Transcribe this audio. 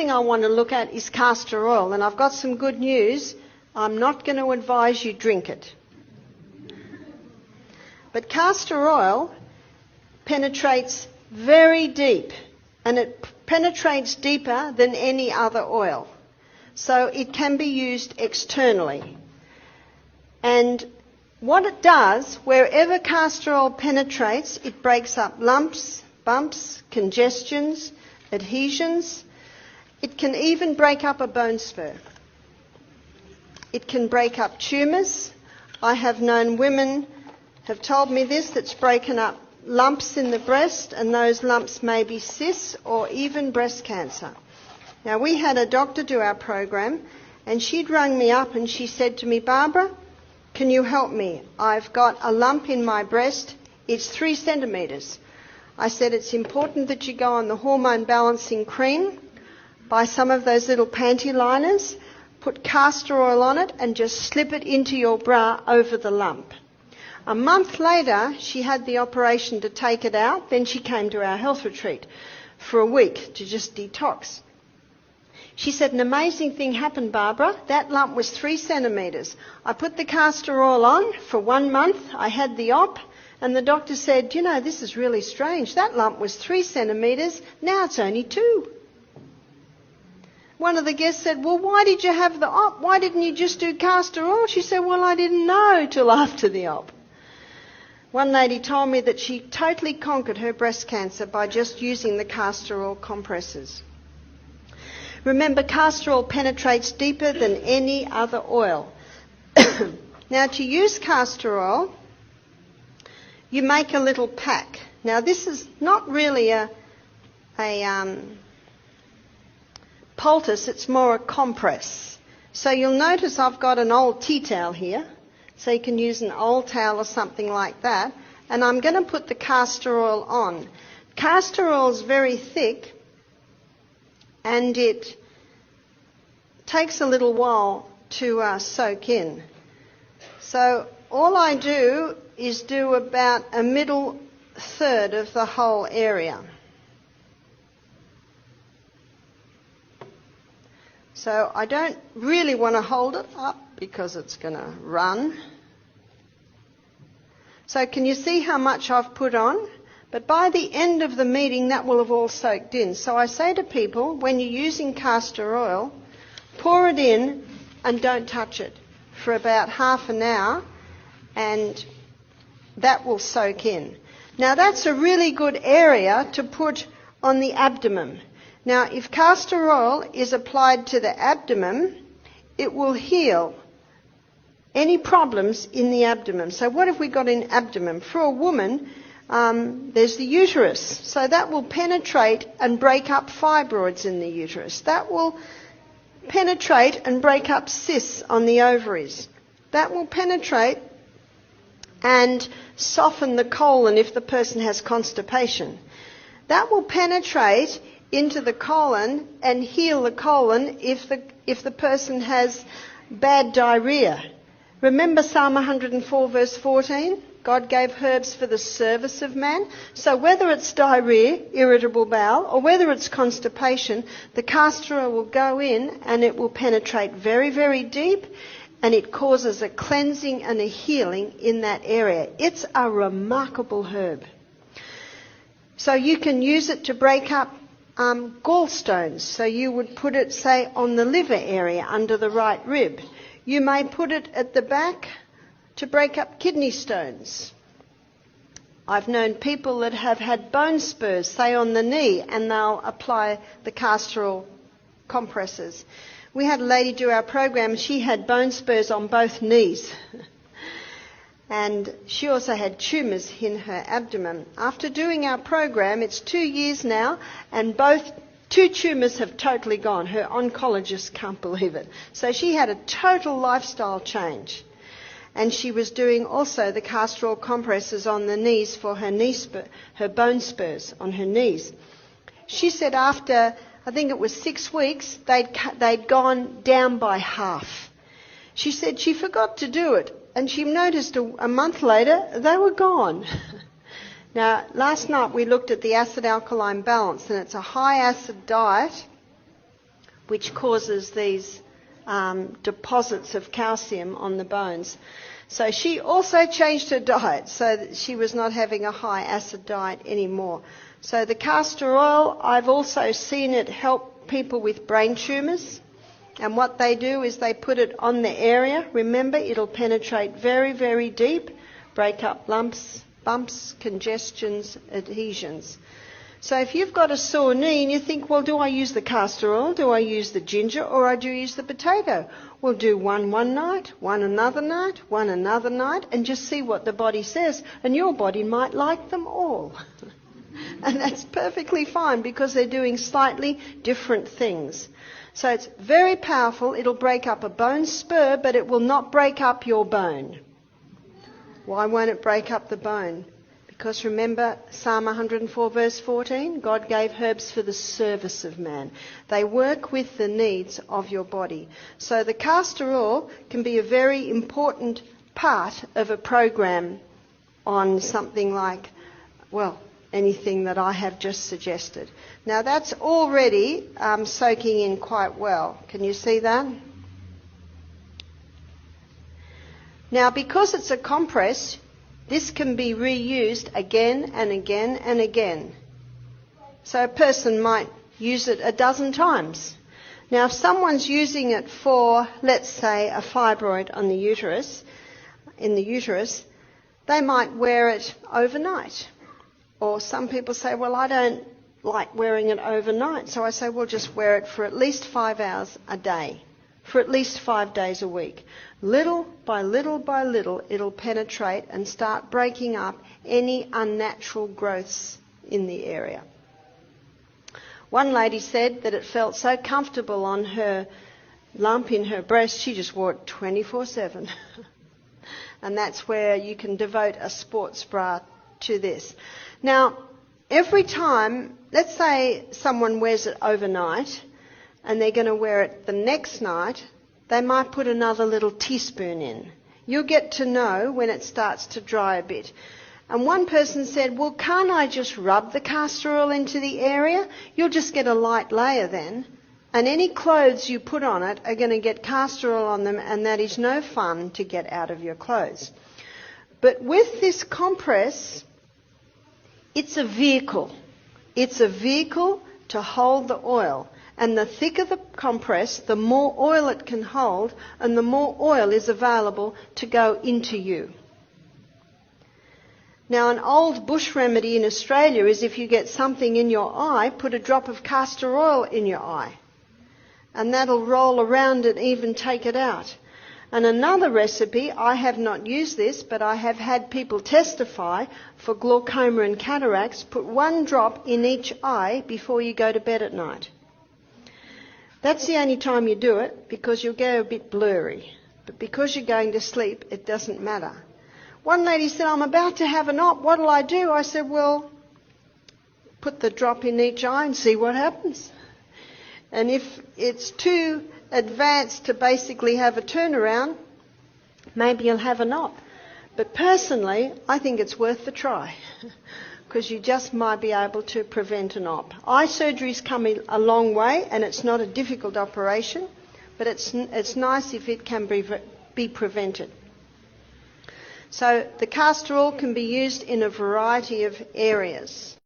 thing I want to look at is castor oil, and I've got some good news. I'm not going to advise you drink it. But castor oil penetrates very deep, and it penetrates deeper than any other oil. So it can be used externally. And what it does, wherever castor oil penetrates, it breaks up lumps, bumps, congestions, adhesions. It can even break up a bone spur. It can break up tumours. I have known women have told me this, that's broken up lumps in the breast, and those lumps may be cysts or even breast cancer. Now, we had a doctor do our program, and she'd rung me up and she said to me, Barbara, can you help me? I've got a lump in my breast. It's 3 centimetres. I said, it's important that you go on the hormone balancing cream, buy some of those little panty liners, put castor oil on it and just slip it into your bra over the lump. A month later, she had the operation to take it out. Then she came to our health retreat for a week to just detox. She said, an amazing thing happened, Barbara. That lump was 3 centimetres. I put the castor oil on for 1 month. I had the op, and the doctor said, you know, this is really strange. That lump was 3 centimetres. Now it's only 2. One of the guests said, well, why did you have the op? Why didn't you just do castor oil? She said, well, I didn't know till after the op. One lady told me that she totally conquered her breast cancer by just using the castor oil compresses. Remember, castor oil penetrates deeper than any other oil. Now, to use castor oil, you make a little pack. Now, this is not really a poultice, it's more a compress. So you'll notice I've got an old tea towel here. So you can use an old towel or something like that. And I'm going to put the castor oil on. Castor oil is very thick, and it takes a little while to soak in. So all I do is do about a middle third of the whole area. So I don't really want to hold it up because it's going to run. So can you see how much I've put on? But by the end of the meeting, that will have all soaked in. So I say to people, when you're using castor oil, pour it in and don't touch it for about half an hour, and that will soak in. Now, that's a really good area to put on the abdomen. Now, if castor oil is applied to the abdomen, it will heal any problems in the abdomen. So what have we got in abdomen? For a woman, there's the uterus. So that will penetrate and break up fibroids in the uterus. That will penetrate and break up cysts on the ovaries. That will penetrate and soften the colon if the person has constipation. That will penetrate into the colon and heal the colon if the person has bad diarrhea. Remember Psalm 104 verse 14? God gave herbs for the service of man. So whether it's diarrhea, irritable bowel, or whether it's constipation, the castor oil will go in and it will penetrate very, very deep, and it causes a cleansing and a healing in that area. It's a remarkable herb. So you can use it to break up gallstones. So you would put it, say, on the liver area under the right rib. You may put it at the back to break up kidney stones. I've known people that have had bone spurs, say on the knee, and they'll apply the castor oil compresses. We had a lady do our program, she had bone spurs on both knees. And she also had tumours in her abdomen. After doing our program, it's 2 years now, and both 2 tumours have totally gone. Her oncologist can't believe it. So she had a total lifestyle change. And she was doing also the castor oil compresses on the knees for her bone spurs on her knees. She said after, I think it was 6 weeks, they'd gone down by half. She said she forgot to do it, and she noticed a month later they were gone. Now, last night we looked at the acid-alkaline balance, and it's a high-acid diet, which causes these deposits of calcium on the bones. So she also changed her diet so that she was not having a high acid diet anymore. So the castor oil, I've also seen it help people with brain tumours. And what they do is they put it on the area. Remember, it'll penetrate very, very deep, break up lumps, bumps, congestions, adhesions. So if you've got a sore knee and you think, well, do I use the castor oil, do I use the ginger, or do I use the potato? Well, do one night, one another night, one another night, and just see what the body says. And your body might like them all. And that's perfectly fine because they're doing slightly different things. So it's very powerful. It'll break up a bone spur, but it will not break up your bone. Why won't it break up the bone? Because remember Psalm 104 verse 14, God gave herbs for the service of man. They work with the needs of your body. So the castor oil can be a very important part of a program on something like, well, anything that I have just suggested. Now that's already soaking in quite well. Can you see that? Now because it's a compress, this can be reused again and again and again. So a person might use it a dozen times. Now if someone's using it for, let's say, a fibroid on the uterus, in the uterus, they might wear it overnight. Or some people say, well, I don't like wearing it overnight. So I say, well, just wear it for at least 5 hours a day, for at least 5 days a week. Little by little by little, it'll penetrate and start breaking up any unnatural growths in the area. One lady said that it felt so comfortable on her lump in her breast, she just wore it 24/7. And that's where you can devote a sports bra to this. Now, every time, let's say someone wears it overnight and they're going to wear it the next night, they might put another little teaspoon in. You'll get to know when it starts to dry a bit. And one person said, well, can't I just rub the castor oil into the area? You'll just get a light layer then. And any clothes you put on it are going to get castor oil on them, and that is no fun to get out of your clothes. But with this compress, it's a vehicle. It's a vehicle to hold the oil. And the thicker the compress, the more oil it can hold, and the more oil is available to go into you. Now, an old bush remedy in Australia is if you get something in your eye, put a drop of castor oil in your eye. And that'll roll around and even take it out. And another recipe, I have not used this, but I have had people testify for glaucoma and cataracts, put 1 drop in each eye before you go to bed at night. That's the only time you do it, because you'll go a bit blurry. But because you're going to sleep, it doesn't matter. One lady said, I'm about to have an op, what'll I do? I said, well, put the drop in each eye and see what happens. And if it's too advanced to basically have a turnaround, maybe you'll have an op. But personally, I think it's worth the try, because you just might be able to prevent an op. Eye surgery's come a long way, and it's not a difficult operation, but it's nice if it can be prevented. So the castor oil can be used in a variety of areas.